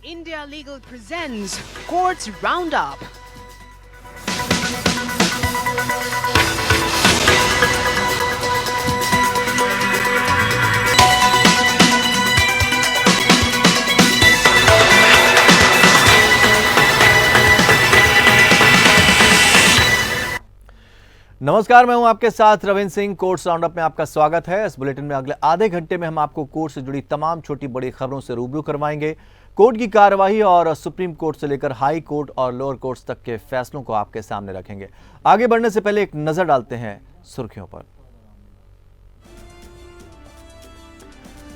India Legal presents Courts Roundup. नमस्कार, मैं हूं आपके साथ रविंद्र सिंह। कोर्ट्स राउंडअप में आपका स्वागत है। इस बुलेटिन में अगले आधे घंटे में हम आपको कोर्ट से जुड़ी तमाम छोटी बड़ी खबरों से रूबरू करवाएंगे। कोर्ट की कार्यवाही और सुप्रीम कोर्ट से लेकर हाई कोर्ट और लोअर कोर्ट्स तक के फैसलों को आपके सामने रखेंगे। आगे बढ़ने से पहले एक नजर डालते हैं सुर्खियों पर।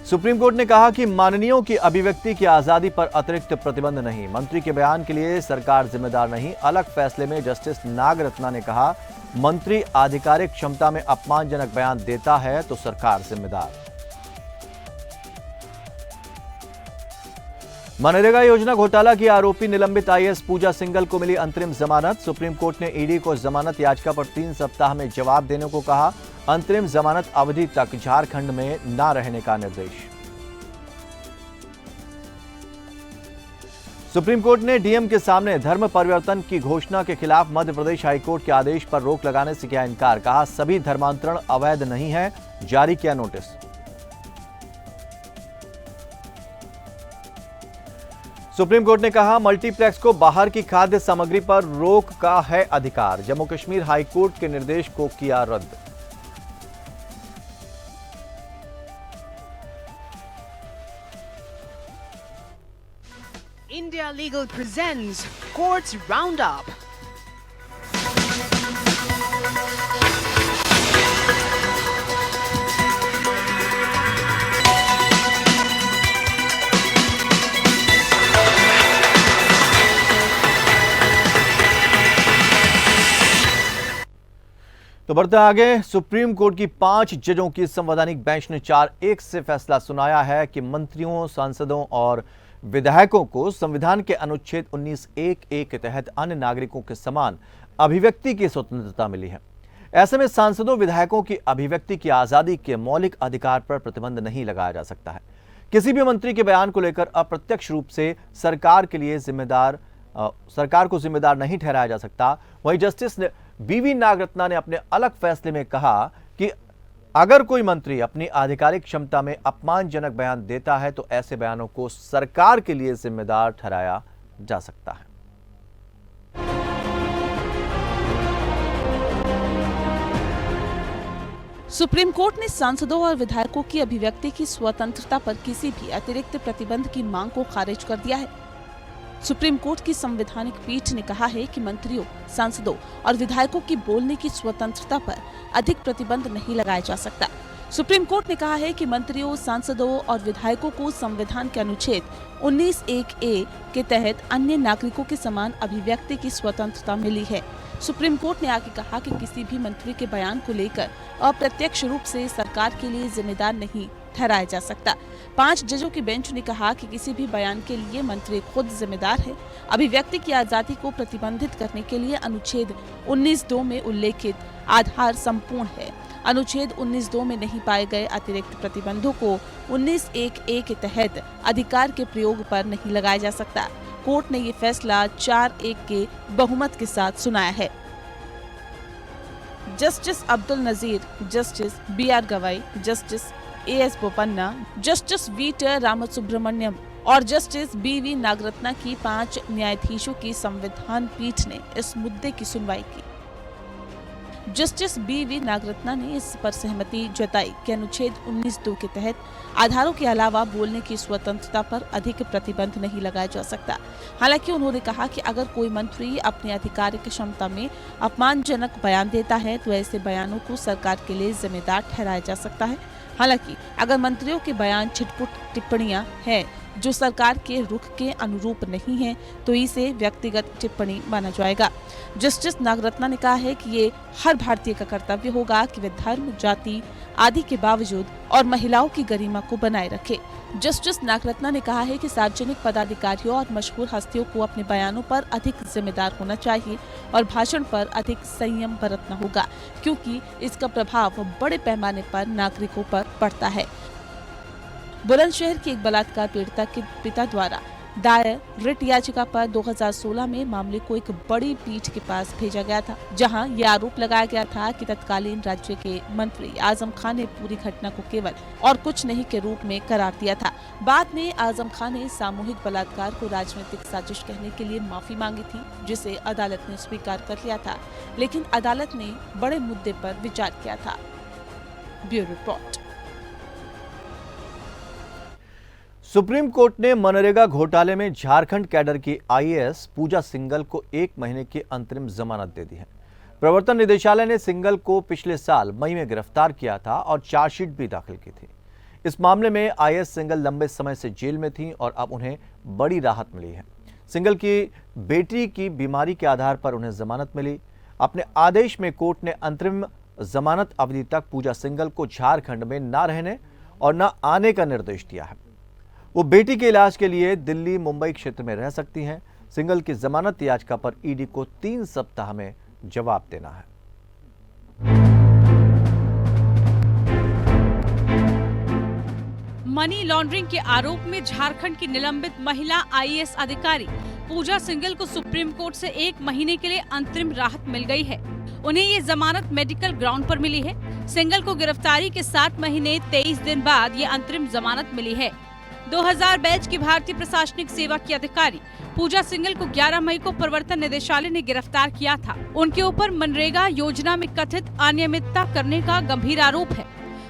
सुप्रीम कोर्ट ने कहा कि माननीयों की अभिव्यक्ति की आजादी पर अतिरिक्त प्रतिबंध नहीं। मंत्री के बयान के लिए सरकार जिम्मेदार नहीं। अलग फैसले में जस्टिस नागरत्ना ने कहा, मंत्री आधिकारिक क्षमता में अपमानजनक बयान देता है तो सरकार जिम्मेदार। मनरेगा योजना घोटाला की आरोपी निलंबित आईएएस पूजा सिंघल को मिली अंतरिम जमानत। सुप्रीम कोर्ट ने ईडी को जमानत याचिका पर 3 सप्ताह में जवाब देने को कहा। अंतरिम जमानत अवधि तक झारखंड में न रहने का निर्देश। सुप्रीम कोर्ट ने डीएम के सामने धर्म परिवर्तन की घोषणा के खिलाफ मध्य प्रदेश हाईकोर्ट के आदेश पर रोक लगाने से किया इनकार। कहा, सभी धर्मांतरण अवैध नहीं है। जारी किया नोटिस। सुप्रीम कोर्ट ने कहा, मल्टीप्लेक्स को बाहर की खाद्य सामग्री पर रोक का है अधिकार। जम्मू कश्मीर हाईकोर्ट के निर्देश को किया रद्द। India Legal presents Courts Roundup. तो बढ़ते आगे। सुप्रीम कोर्ट की 5 जजों की संवैधानिक बेंच ने 4-1 से फैसला सुनाया है कि मंत्रियों, सांसदों और विधायकों को संविधान के अनुच्छेद 19(1)(a) के तहत अन्य नागरिकों के समान अभिव्यक्ति की स्वतंत्रता मिली है। ऐसे में सांसदों, विधायकों की अभिव्यक्ति की आजादी के मौलिक अधिकार पर प्रतिबंध नहीं लगाया जा सकता है। किसी भी मंत्री के बयान को लेकर अप्रत्यक्ष रूप से सरकार को जिम्मेदार नहीं ठहराया जा सकता। वहीं जस्टिस बीवी नागरत्ना ने अपने अलग फैसले में कहा कि अगर कोई मंत्री अपनी आधिकारिक क्षमता में अपमानजनक बयान देता है तो ऐसे बयानों को सरकार के लिए जिम्मेदार ठहराया जा सकता है। सुप्रीम कोर्ट ने सांसदों और विधायकों की अभिव्यक्ति की स्वतंत्रता पर किसी भी अतिरिक्त प्रतिबंध की मांग को खारिज कर दिया है। सुप्रीम कोर्ट की संवैधानिक पीठ ने कहा है कि मंत्रियों, सांसदों और विधायकों की बोलने की स्वतंत्रता पर अधिक प्रतिबंध नहीं लगाया जा सकता। सुप्रीम कोर्ट ने कहा है कि मंत्रियों, सांसदों और विधायकों को संविधान के अनुच्छेद 19(1)(a) के तहत अन्य नागरिकों के समान अभिव्यक्ति की स्वतंत्रता मिली है। सुप्रीम कोर्ट ने आगे कहा कि किसी भी मंत्री के बयान को लेकर अप्रत्यक्ष रूप से सरकार के लिए जिम्मेदार नहीं ठहराया जा सकता। 5 जजों की बेंच ने कहा कि किसी भी बयान के लिए मंत्री खुद जिम्मेदार है। अभिव्यक्ति की आजादी को प्रतिबंधित करने के लिए अनुच्छेद 19(2) में उल्लेखित आधार संपूर्ण है। अनुच्छेद 19(2) में नहीं पाए गए अतिरिक्त प्रतिबंधों को 19(1)(a) के तहत अधिकार के प्रयोग पर नहीं लगाया जा सकता। कोर्ट ने ये फैसला 4-1 के बहुमत के साथ सुनाया है। Justice Abdul Nazir, justice BR Gavai, justice AS Bopanna, justice V.T. Ramasubramanian और जस्टिस BV नागरत्ना की 5 न्यायाधीशों की संविधान पीठ ने इस मुद्दे की सुनवाई की। जस्टिस BV नागरत्ना ने इस पर सहमति जताई कि अनुच्छेद 19(2) के तहत आधारों के अलावा बोलने की स्वतंत्रता पर अधिक प्रतिबंध नहीं लगाया जा सकता। हालांकि उन्होंने कहा कि अगर कोई मंत्री अपनी आधिकारिक क्षमता में अपमानजनक बयान देता है तो ऐसे बयानों को सरकार के लिए जिम्मेदार ठहराया जा सकता है। हालांकि अगर मंत्रियों के बयान छिटपुट टिप्पणियां हैं जो सरकार के रुख के अनुरूप नहीं है तो इसे व्यक्तिगत टिप्पणी माना जाएगा। जस्टिस नागरत्ना ने कहा है कि ये हर भारतीय का कर्तव्य होगा कि वे धर्म, जाति आदि के बावजूद और महिलाओं की गरिमा को बनाए रखे। जस्टिस नागरत्ना ने कहा है कि सार्वजनिक पदाधिकारियों और मशहूर हस्तियों को अपने बयानों पर अधिक जिम्मेदार होना चाहिए और भाषण पर अधिक संयम बरतना होगा, क्योंकि इसका प्रभाव बड़े पैमाने पर नागरिकों पर पड़ता है। बुलंदशहर की एक बलात्कार पीड़िता के पिता द्वारा दायर रिट याचिका पर 2016 में मामले को एक बड़ी पीठ के पास भेजा गया था, जहां यह आरोप लगाया गया था कि तत्कालीन राज्य के मंत्री आजम खान ने पूरी घटना को केवल और कुछ नहीं के रूप में करार दिया था। बाद में आजम खान ने सामूहिक बलात्कार को राजनीतिक साजिश कहने के लिए माफी मांगी थी, जिसे अदालत ने स्वीकार कर लिया था, लेकिन अदालत ने बड़े मुद्दे पर विचार किया था। Bureau report. सुप्रीम कोर्ट ने मनरेगा घोटाले में झारखंड कैडर की आईएएस पूजा सिंघल को 1 महीने की अंतरिम जमानत दे दी है। प्रवर्तन निदेशालय ने सिंघल को पिछले साल मई में गिरफ्तार किया था और चार्जशीट भी दाखिल की थी। इस मामले में आईएएस सिंघल लंबे समय से जेल में थी और अब उन्हें बड़ी राहत मिली है। सिंघल की बेटी की बीमारी के आधार पर उन्हें जमानत मिली। अपने आदेश में कोर्ट ने अंतरिम जमानत अवधि तक पूजा सिंघल को झारखंड में न रहने और न आने का निर्देश दिया है। वो बेटी के इलाज के लिए दिल्ली मुंबई क्षेत्र में रह सकती हैं। सिंघल की जमानत याचिका पर ईडी को 3 सप्ताह में जवाब देना है। मनी लॉन्ड्रिंग के आरोप में झारखंड की निलंबित महिला आईएएस अधिकारी पूजा सिंघल को सुप्रीम कोर्ट से 1 महीने के लिए अंतरिम राहत मिल गई है। उन्हें ये जमानत मेडिकल ग्राउंड पर मिली है। सिंघल को गिरफ्तारी के 7 महीने 23 दिन बाद ये अंतरिम जमानत मिली है। 2000 बैच की भारतीय प्रशासनिक सेवा की अधिकारी पूजा सिंघल को 11 मई को प्रवर्तन निदेशालय ने गिरफ्तार किया था। उनके ऊपर मनरेगा योजना में कथित अनियमितता करने का गंभीर आरोप है।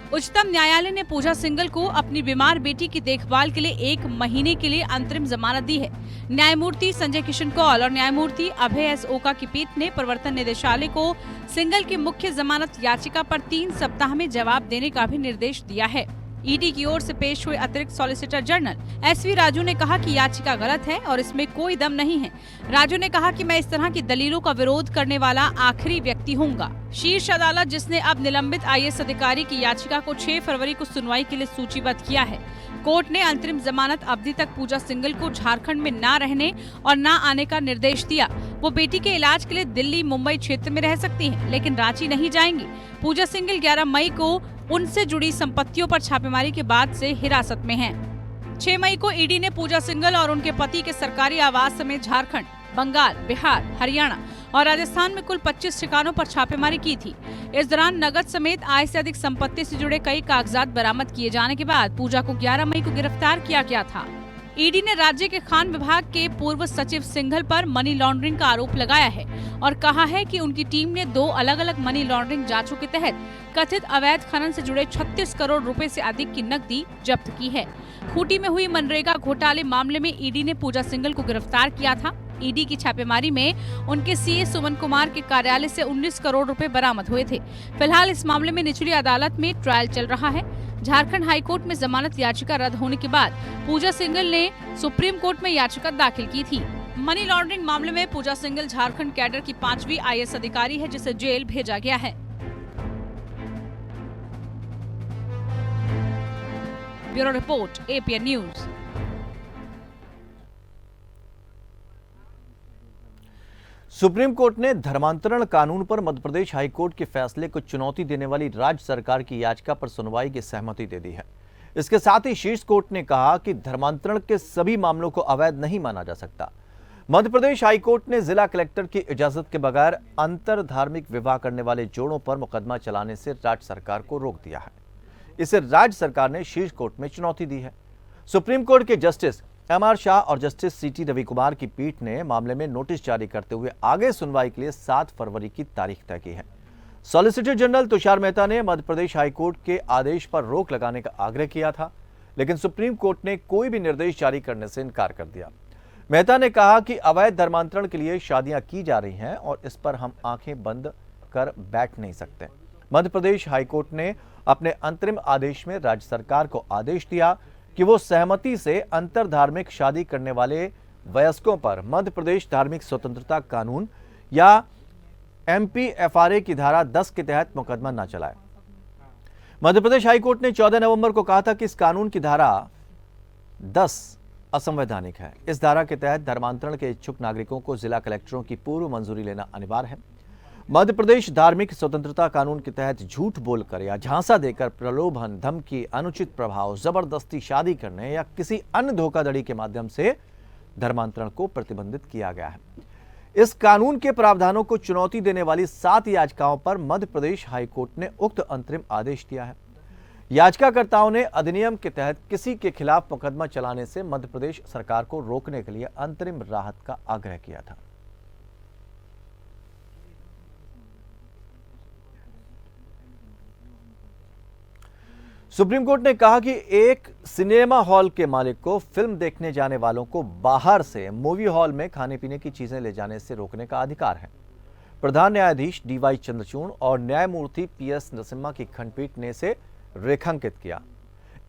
उच्चतम न्यायालय ने पूजा सिंघल को अपनी बीमार बेटी की देखभाल के लिए 1 महीने के लिए अंतरिम जमानत दी है। न्यायमूर्ति संजय किशन कौल और न्यायमूर्ति अभय एस ओका की पीठ ने प्रवर्तन निदेशालय को सिंघल की मुख्य जमानत याचिका पर 3 सप्ताह में जवाब देने का भी निर्देश दिया है। ईडी की ओर से पेश हुए अतिरिक्त सॉलिसिटर जनरल एसवी राजू ने कहा कि याचिका गलत है और इसमें कोई दम नहीं है। राजू ने कहा कि मैं इस तरह की दलीलों का विरोध करने वाला आखिरी व्यक्ति हूँगा। शीर्ष अदालत, जिसने अब निलंबित आईएएस अधिकारी की याचिका को 6 फरवरी को सुनवाई के लिए सूचीबद्ध किया है, कोर्ट ने अंतरिम जमानत अवधि तक पूजा सिंघल को झारखंड में न रहने और न आने का निर्देश दिया। वो बेटी के इलाज के लिए दिल्ली मुंबई क्षेत्र में रह सकती हैं, लेकिन रांची नहीं जाएंगी। पूजा सिंघल 11 मई को उनसे जुड़ी संपत्तियों पर छापेमारी के बाद से हिरासत में हैं। 6 मई को ईडी ने पूजा सिंघल और उनके पति के सरकारी आवास समेत झारखंड, बंगाल, बिहार, हरियाणा और राजस्थान में कुल 25 ठिकानों पर छापेमारी की थी। इस दौरान नकद समेत आय से अधिक संपत्ति से जुड़े कई कागजात बरामद किए जाने के बाद पूजा को 11 मई को गिरफ्तार किया गया था। ईडी ने राज्य के खान विभाग के पूर्व सचिव सिंघल पर मनी लॉन्ड्रिंग का आरोप लगाया है और कहा है कि उनकी टीम ने 2 अलग-अलग मनी लॉन्ड्रिंग जांचों के तहत कथित अवैध खनन से जुड़े 36 करोड़ रुपए से अधिक की नकदी जब्त की है। खूंटी में हुई मनरेगा घोटाले मामले में ईडी ने पूजा सिंघल को गिरफ्तार किया था। ईडी की छापेमारी में उनके सीए सुमन कुमार के कार्यालय से 19 करोड़ रुपए बरामद हुए थे। फिलहाल इस मामले में निचली अदालत में ट्रायल चल रहा है। झारखंड हाईकोर्ट में जमानत याचिका रद्द होने के बाद पूजा सिंघल ने सुप्रीम कोर्ट में याचिका दाखिल की थी। मनी लॉन्ड्रिंग मामले में पूजा सिंघल झारखंड कैडर की 5वीं आईएएस अधिकारी है, जिसे जेल भेजा गया है। Bureau report, APN news. Supreme court ने धर्मांतरण कानून पर मध्य प्रदेश हाईकोर्ट के फैसले को चुनौती देने वाली राज्य सरकार की याचिका पर सुनवाई की सहमति दे दी है। इसके साथ ही शीर्ष कोर्ट ने कहा कि धर्मांतरण के सभी मामलों को अवैध नहीं माना जा सकता। मध्य प्रदेश हाईकोर्ट ने जिला कलेक्टर की इजाजत के बगैर अंतर धार्मिक विवाह करने वाले जोड़ों पर मुकदमा चलाने से राज्य सरकार को रोक दिया है। इसे राज्य सरकार ने शीर्ष कोर्ट में चुनौती दी है। सुप्रीम कोर्ट के जस्टिस एमआर शाह और जस्टिस सीटी रविकुमार की पीठ ने मामले में नोटिस जारी करते हुए आगे सुनवाई के लिए 7 फरवरी की तारीख तय की है। सॉलिसिटर जनरल तुषार मेहता ने मध्य प्रदेश हाईकोर्ट के आदेश पर रोक लगाने का आग्रह किया था, लेकिन सुप्रीम कोर्ट ने कोई भी निर्देश जारी करने से इनकार कर दिया। मेहता ने कहा कि अवैध धर्मांतरण के लिए शादियां की जा रही हैं और इस पर हम आंखें बंद कर बैठ नहीं सकते। मध्य प्रदेश हाईकोर्ट ने अपने अंतरिम आदेश में राज्य सरकार को आदेश दिया कि वो सहमति से अंतर धार्मिक शादी करने वाले वयस्कों पर मध्य प्रदेश धार्मिक स्वतंत्रता कानून या एमपीएफआरए की धारा 10 के तहत मुकदमा न चलाए। मध्य प्रदेश हाईकोर्ट ने 14 नवंबर को कहा था कि इस कानून की धारा 10 असंवैधानिक है। इस धारा के तहत धर्मांतरण के इच्छुक नागरिकों को जिला कलेक्टरों की पूर्व मंजूरी लेना अनिवार्य है। मध्य प्रदेश धार्मिक स्वतंत्रता कानून के तहत झूठ बोलकर या झांसा देकर प्रलोभन, धमकी, अनुचित प्रभाव, जबरदस्ती शादी करने या किसी अन्य धोखाधड़ी के माध्यम से धर्मांतरण को प्रतिबंधित किया गया है। इस कानून के प्रावधानों को चुनौती देने वाली 7 याचिकाओं पर मध्य प्रदेश हाईकोर्ट ने उक्त अंतरिम आदेश दिया है। याचिकाकर्ताओं ने अधिनियम के तहत किसी के खिलाफ मुकदमा चलाने से मध्य प्रदेश सरकार को रोकने के लिए अंतरिम राहत का आग्रह किया था। सुप्रीम कोर्ट ने कहा कि एक सिनेमा हॉल के मालिक को फिल्म देखने जाने वालों को बाहर से मूवी हॉल में खाने पीने की चीजें ले जाने से रोकने का अधिकार है। प्रधान न्यायाधीश डीवाई चंद्रचूड़ और न्यायमूर्ति पीएस नरसिम्हा की खंडपीठ ने इसे रेखांकित किया।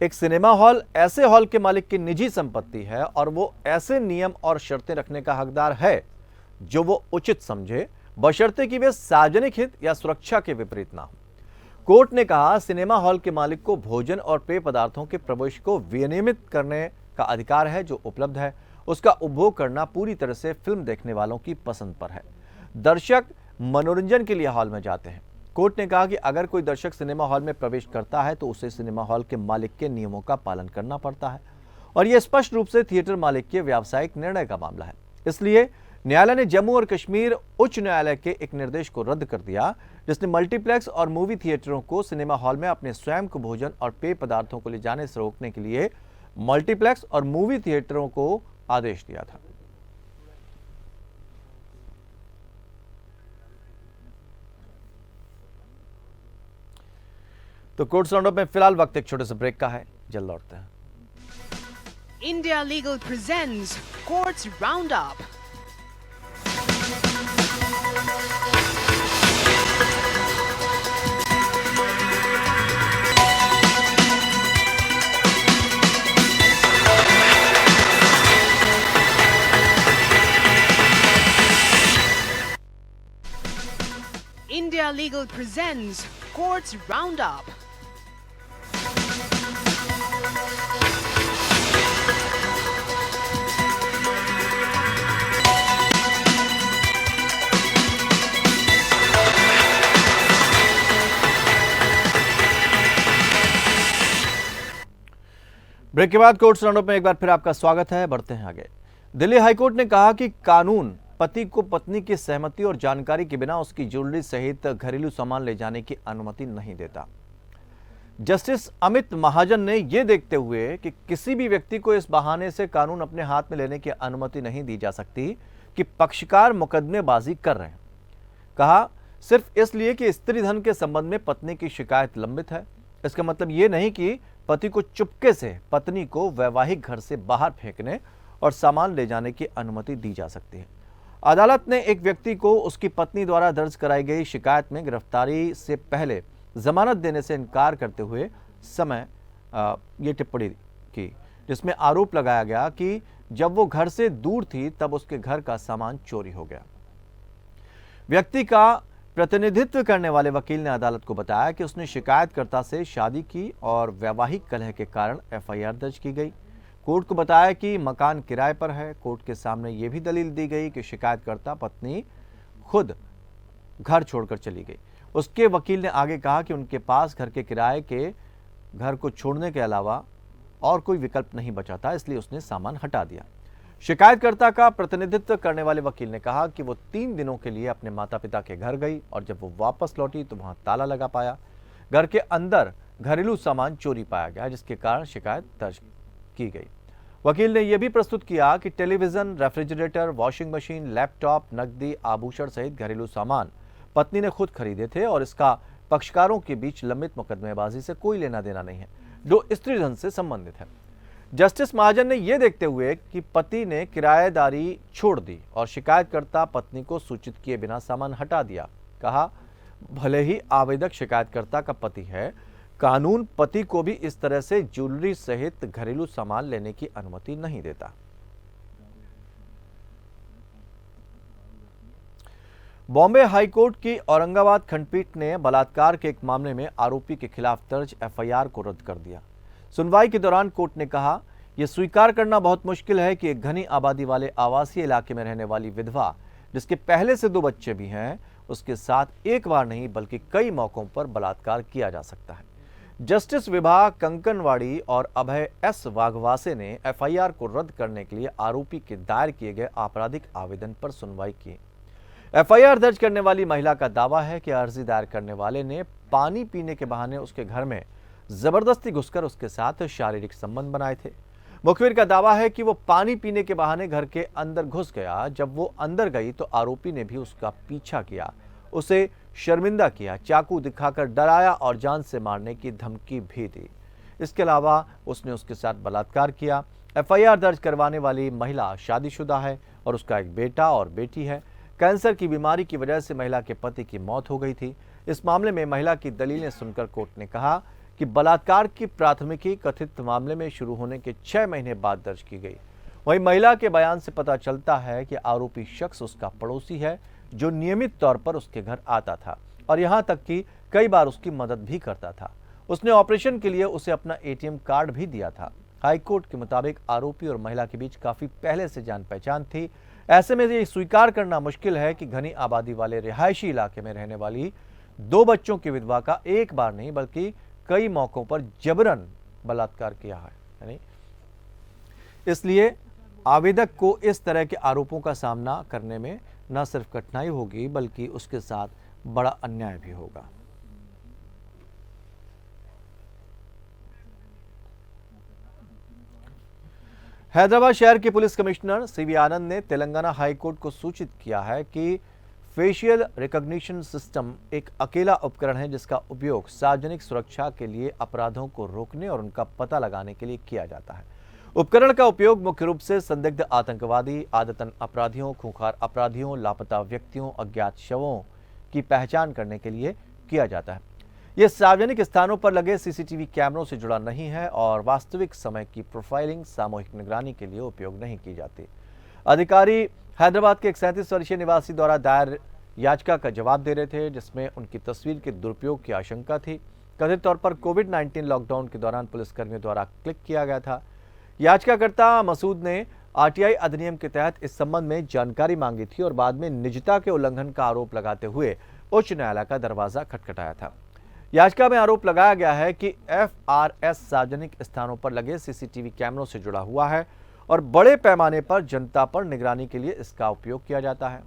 एक सिनेमा हॉल ऐसे हॉल के मालिक की निजी संपत्ति है और वो ऐसे नियम और शर्तें रखने का हकदार है जो वो उचित समझे, बशर्ते कि वे सार्वजनिक हित या सुरक्षा के विपरीत ना हो। कोर्ट ने कहा, सिनेमा हॉल के मालिक को भोजन और पेय पदार्थों के प्रवेश को विनियमित करने का अधिकार है जो उपलब्ध है। उसका उपभोग करना पूरी तरह से फिल्म देखने वालों की पसंद पर है। दर्शक मनोरंजन के लिए हॉल में जाते हैं। कोर्ट ने कहा कि अगर कोई दर्शक सिनेमा हॉल में प्रवेश करता है तो उसे सिनेमा हॉल के मालिक के नियमों का पालन करना पड़ता है और यह स्पष्ट रूप से थिएटर मालिक के व्यावसायिक निर्णय का मामला है। इसलिए न्यायालय ने जम्मू और कश्मीर उच्च न्यायालय के एक निर्देश को रद्द कर दिया जिसने मल्टीप्लेक्स और मूवी थिएटरों को सिनेमा हॉल में अपने स्वयं को भोजन और पेय पदार्थों को ले जाने से रोकने के लिए मल्टीप्लेक्स और मूवी थिएटरों को आदेश दिया था। तो कोर्ट्स राउंडअप में फिलहाल वक्त एक छोटे से ब्रेक का है, जल्द लौटते हैं। India Legal presents Courts Roundup. India Legal presents Courts Roundup. Break के बाद कोर्ट्स राउंडअप में एक बार फिर आपका स्वागत है। बढ़ते हैं आगे। दिल्ली हाईकोर्ट ने कहा कि कानून पति को पत्नी की सहमति और जानकारी के बिना उसकी ज्वेलरी सहित घरेलू सामान ले जाने की अनुमति नहीं देता। जस्टिस अमित महाजन ने यह देखते हुए कि किसी भी व्यक्ति को इस बहाने से कानून अपने हाथ में लेने की अनुमति नहीं दी जा सकती कि पक्षकार मुकदमेबाजी कर रहे हैं, कहा सिर्फ इसलिए कि स्त्री धन के संबंध में पत्नी की शिकायत लंबित है, इसका मतलब यह नहीं कि पति को चुपके से पत्नी को वैवाहिक घर से बाहर फेंकने और सामान ले जाने की अनुमति दी जा सकती है। अदालत ने एक व्यक्ति को उसकी पत्नी द्वारा दर्ज कराई गई शिकायत में गिरफ्तारी से पहले जमानत देने से इनकार करते हुए समय ये टिप्पणी की, जिसमें आरोप लगाया गया कि जब वो घर से दूर थी तब उसके घर का सामान चोरी हो गया। व्यक्ति का प्रतिनिधित्व करने वाले वकील ने अदालत को बताया कि उसने शिकायतकर्ता से शादी की और वैवाहिक कलह के कारण एफआईआर दर्ज की गई। कोर्ट को बताया कि मकान किराए पर है। कोर्ट के सामने यह भी दलील दी गई कि शिकायतकर्ता पत्नी खुद घर छोड़कर चली गई। उसके वकील ने आगे कहा कि उनके पास घर के किराए के घर को छोड़ने के अलावा और कोई विकल्प नहीं बचा था, इसलिए उसने सामान हटा दिया। शिकायतकर्ता का प्रतिनिधित्व करने वाले वकील ने कहा कि वो 3 दिनों के लिए अपने माता पिता के घर गई और जब वो वापस लौटी तो वहां ताला लगा पाया। घर के अंदर घरेलू सामान चोरी पाया गया, जिसके कारण शिकायत दर्ज की गई। वकील ने यह भी प्रस्तुत किया कि television, refrigerator, washing machine, laptop, नकदी, आभूषण सहित घरेलू सामान पत्नी ने खुद खरीदे थे और इसका पक्षकारों के बीच लंबित मुकदमेबाजी से कोई लेना देना नहीं है, जो स्त्री धन से संबंधित है। जस्टिस महाजन ने यह देखते हुए कि पति ने किराएदारी छोड़ दी और शिकायतकर्ता पत्नी को सूचित किए बिना सामान हटा दिया, कहा भले ही आवेदक शिकायतकर्ता का पति है, कानून पति को भी इस तरह से ज्वेलरी सहित घरेलू सामान लेने की अनुमति नहीं देता। बॉम्बे हाईकोर्ट की औरंगाबाद खंडपीठ ने बलात्कार के एक मामले में आरोपी के खिलाफ दर्ज एफआईआर को रद्द कर दिया। सुनवाई के दौरान कोर्ट ने कहा, यह स्वीकार करना बहुत मुश्किल है कि एक घनी आबादी वाले आवासीय इलाके में रहने वाली विधवा, जिसके पहले से 2 बच्चे भी हैं, उसके साथ एक बार नहीं बल्कि कई मौकों पर बलात्कार किया जा सकता है। जस्टिस विभा कंकनवाड़ी और अभय एस वाघवासे ने एफआईआर को रद्द करने के लिए आरोपी के दायर किए गए आपराधिक आवेदन पर सुनवाई की। एफआईआर दर्ज करने वाली महिला का दावा है कि अर्जी दायर करने वाले ने पानी पीने के बहाने उसके घर में जबरदस्ती घुसकर उसके साथ शारीरिक संबंध बनाए थे। मुखबिर का दावा है कि वो पानी पीने के बहाने घर के अंदर घुस गया। जब वो अंदर गई तो आरोपी ने भी उसका पीछा किया, उसे शर्मिंदा किया, चाकू दिखाकर डराया और जान से मारने की धमकी भी दी। इसके अलावा उसने उसके साथ बलात्कार किया। एफआईआर दर्ज करवाने वाली महिला शादीशुदा है और उसका एक बेटा और बेटी है। कैंसर की बीमारी की वजह से महिला के पति की मौत हो गई थी। इस मामले में महिला की दलीलें सुनकर कोर्ट ने कहा कि बलात्कार की प्राथमिकी कथित मामले में शुरू होने के 6 महीने बाद दर्ज की गई। वहीं महिला के बयान से पता चलता है कि आरोपी शख्स उसका पड़ोसी है जो नियमित तौर पर उसके घर आता था और यहां तक कि कई बार उसकी मदद भी करता था। उसने ऑपरेशन के लिए उसे अपना एटीएम कार्ड भी दिया था। हाईकोर्ट के मुताबिक आरोपी और महिला के बीच काफी पहले से जान पहचान थी। ऐसे में ये स्वीकार करना मुश्किल है कि घनी आबादी वाले रिहायशी इलाके में रहने वाली 2 बच्चों की विधवा का एक बार नहीं बल्कि कई मौकों पर जबरन बलात्कार किया है। इसलिए आवेदक को इस तरह के आरोपों का सामना करने में न सिर्फ कठिनाई होगी बल्कि उसके साथ बड़ा अन्याय भी होगा। हैदराबाद शहर के पुलिस कमिश्नर सीवी आनंद ने तेलंगाना हाईकोर्ट को सूचित किया है कि फेशियल रिकॉग्निशन सिस्टम एक अकेला उपकरण है जिसका उपयोग सार्वजनिक सुरक्षा के लिए अपराधों को रोकने और उनका पता लगाने के लिए किया जाता है। उपकरण का उपयोग मुख्य रूप से संदिग्ध आतंकवादी, आदतन अपराधियों, खूंखार अपराधियों, लापता व्यक्तियों, अज्ञात शवों की पहचान करने के लिए किया जाता है। यह सार्वजनिक स्थानों पर लगे सीसीटीवी कैमरों से जुड़ा नहीं है और वास्तविक समय की प्रोफाइलिंग, सामूहिक निगरानी के लिए उपयोग नहीं की जाती। अधिकारी हैदराबाद के एक 37 वर्षीय निवासी द्वारा दायर याचिका का जवाब दे रहे थे जिसमें उनकी तस्वीर के दुरुपयोग की आशंका थी। कथित तौर पर कोविड-19 लॉकडाउन के दौरान पुलिसकर्मियों द्वारा क्लिक किया गया था। याचिकाकर्ता मसूद ने आरटीआई अधिनियम के तहत इस संबंध में जानकारी मांगी थी और बाद में निजता के उल्लंघन का आरोप लगाते हुए उच्च न्यायालय का दरवाजा खटखटाया था। याचिका में आरोप लगाया गया है कि एफआरएस सार्वजनिक स्थानों पर लगे सीसीटीवी कैमरों से जुड़ा हुआ है और बड़े पैमाने पर जनता पर निगरानी के लिए इसका उपयोग किया जाता है।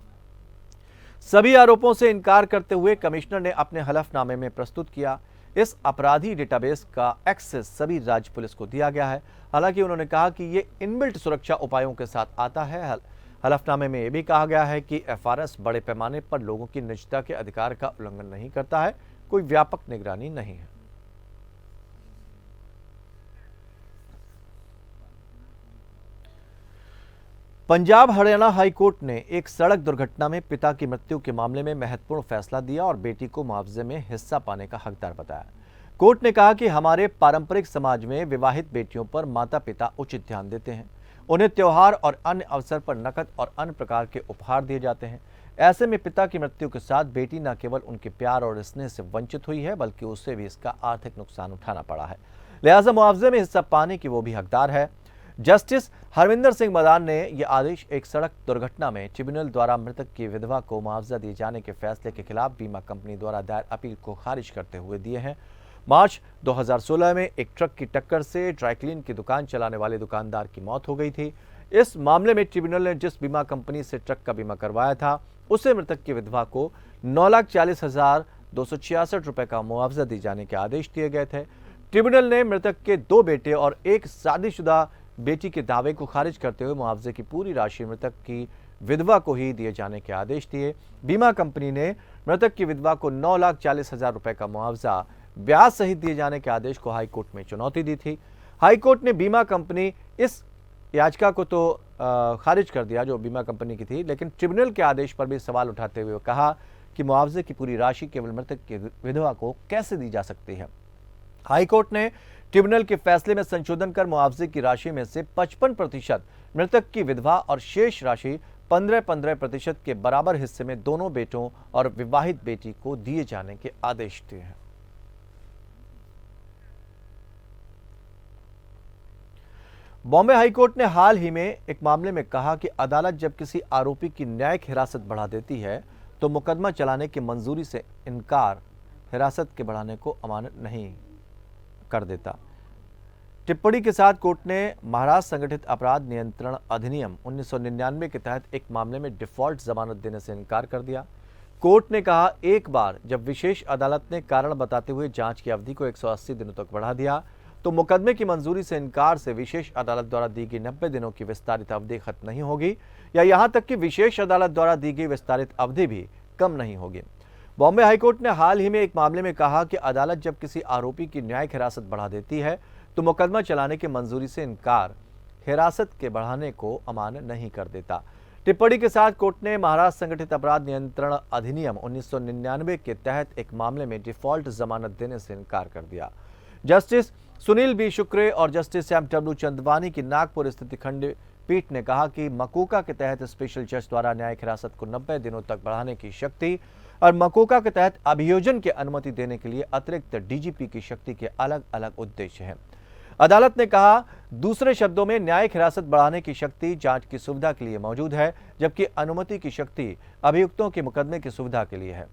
सभी आरोपों से इनकार करते हुए कमिश्नर ने अपने हलफनामे में प्रस्तुत किया। इस अपराधी डेटाबेस का एक्सेस सभी राज्य पुलिस को दिया गया है। हालांकि उन्होंने कहा कि ये इनबिल्ट सुरक्षा उपायों के साथ आता है। हलफनामे में यह भी कहा गया है कि एफआरएस बड़े पैमाने पर लोगों की निजता के अधिकार का उल्लंघन नहीं करता है, कोई व्यापक निगरानी नहीं है। पंजाब हरियाणा हाईकोर्ट ने एक सड़क दुर्घटना में पिता की मृत्यु के मामले में महत्वपूर्ण फैसला दिया और बेटी को मुआवजे में हिस्सा पाने का हकदार बताया। कोर्ट ने कहा कि हमारे पारंपरिक समाज में विवाहित बेटियों पर माता पिता उचित ध्यान देते हैं। उन्हें त्योहार और अन्य अवसर पर नकद और अन्य प्रकार के उपहार दिए जाते हैं। ऐसे में पिता की मृत्यु के साथ बेटी न केवल उनके प्यार और स्नेह से वंचित हुई है बल्कि उसे भी इसका आर्थिक नुकसान उठाना पड़ा है। लिहाजा मुआवजे में हिस्सा पाने की वो भी हकदार है। जस्टिस हरविंदर सिंह मदान ने यह आदेश एक सड़क दुर्घटना में ट्रिब्यूनल द्वारा मृतक की विधवा को मुआवजा दिए जाने के फैसले के खिलाफ बीमा कंपनी द्वारा दायर अपील को खारिज करते हुए दिए हैं। मार्च 2016 में एक ट्रक की टक्कर से ड्राईक्लीन की दुकान चलाने वाले दुकानदार की मौत हो गई थी। इस मामले में ट्रिब्यूनल ने जिस बीमा कंपनी से ट्रक का बीमा करवाया था उसे मृतक की विधवा को 9,40,266 रुपए का मुआवजा दिए जाने के आदेश दिए गए थे। ट्रिब्यूनल ने मृतक के 2 बेटे और एक शादीशुदा बेटी के दावे को खारिज करते हुए मुआवजे की पूरी राशि मृतक की विधवा को ही दिए जाने के आदेश दिए। बीमा कंपनी ने मृतक की विधवा को 9,40,000 रुपए का मुआवजा ब्याज सहित दिए जाने के आदेश को हाईकोर्ट में चुनौती दी थी। हाईकोर्ट ने बीमा कंपनी इस याचिका को तो खारिज कर दिया जो बीमा कंपनी की थी, लेकिन ट्रिब्यूनल के आदेश पर भी सवाल उठाते हुए कहा कि मुआवजे की पूरी राशि केवल मृतक की विधवा को कैसे दी जा सकती है। हाईकोर्ट ने ट्रिब्यूनल के फैसले में संशोधन कर मुआवजे की राशि में से 55% मृतक की विधवा और शेष राशि 15-15% के बराबर हिस्से में दोनों बेटों और विवाहित बेटी को दिए जाने के आदेश दिए हैं। बॉम्बे हाईकोर्ट ने हाल ही में एक मामले में कहा कि अदालत जब किसी आरोपी की न्यायिक हिरासत बढ़ा देती है तो मुकदमा चलाने की मंजूरी से इनकार हिरासत के बढ़ाने को अमानत नहीं कर देता। टिप्पणी के साथ कोर्ट ने महाराष्ट्र संगठित अपराध नियंत्रण अधिनियम 1999 के तहत एक मामले में डिफॉल्ट जमानत देने से इनकार कर दिया। कोर्ट ने कहा, एक बार जब विशेष अदालत ने कारण बताते हुए जांच की अवधि को 180 दिनों तक बढ़ा दिया तो मुकदमे की मंजूरी से इनकार से विशेष अदालत द्वारा दी गई 90 दिनों की विस्तारित अवधि खत्म नहीं होगी या यहां तक कि विशेष अदालत द्वारा दी गई विस्तारित अवधि भी कम नहीं होगी। बॉम्बे हाईकोर्ट ने हाल ही में एक मामले में कहा कि अदालत जब किसी आरोपी की न्यायिक हिरासत बढ़ा देती है तो मुकदमा चलाने की मंजूरी से इनकार हिरासत के बढ़ाने को अमान्य नहीं कर देता। टिप्पणी के साथ कोर्ट ने महाराष्ट्र संगठित अपराध नियंत्रण अधिनियम 1999 के तहत एक मामले में डिफॉल्ट जमानत देने से इनकार कर दिया। जस्टिस सुनील बी शुक्रे और जस्टिस एम.डब्ल्यू. चंदवानी की नागपुर स्थित खंडपीठ ने कहा कि मकोका के तहत स्पेशल जज द्वारा न्यायिक हिरासत को 90 दिनों तक बढ़ाने की शक्ति और मकोका के तहत अभियोजन की अनुमति देने के लिए अतिरिक्त डीजीपी की शक्ति के अलग अलग उद्देश्य हैं। अदालत ने कहा, दूसरे शब्दों में न्यायिक हिरासत बढ़ाने की शक्ति जांच की सुविधा के लिए मौजूद है, जबकि अनुमति की शक्ति अभियुक्तों के मुकदमे की सुविधा के लिए है।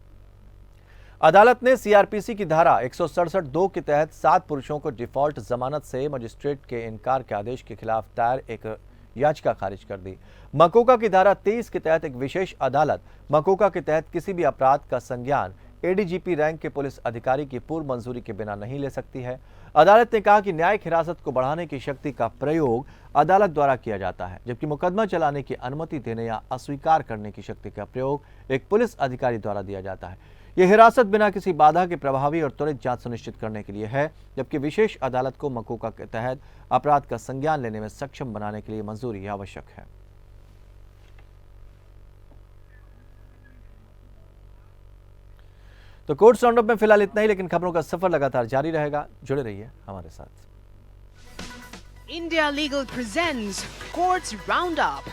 अदालत ने सीआरपीसी की धारा 167(2) के तहत 7 पुरुषों को डिफॉल्ट जमानत से मजिस्ट्रेट के इनकार के आदेश के खिलाफ दायर एक याचिका खारिज कर दी। मकोका की धारा 23 के तहत एक विशेष अदालत मकोका के तहत किसी भी अपराध का संज्ञान एडीजीपी रैंक के पुलिस अधिकारी की पूर्व मंजूरी के बिना नहीं ले सकती है। अदालत ने कहा कि न्यायिक हिरासत को बढ़ाने की शक्ति का प्रयोग अदालत द्वारा किया जाता है, जबकि मुकदमा चलाने की अनुमति देने या अस्वीकार करने की शक्ति का प्रयोग एक पुलिस अधिकारी द्वारा दिया जाता है। यह हिरासत बिना किसी बाधा के प्रभावी और त्वरित जांच सुनिश्चित करने के लिए है, जबकि विशेष अदालत को मकोका के तहत अपराध का संज्ञान लेने में सक्षम बनाने के लिए मंजूरी आवश्यक है। तो कोर्ट्स राउंडअप में फिलहाल इतना ही, लेकिन खबरों का सफर लगातार जारी रहेगा। जुड़े रहिए हमारे साथ। India Legal presents Courts Roundup.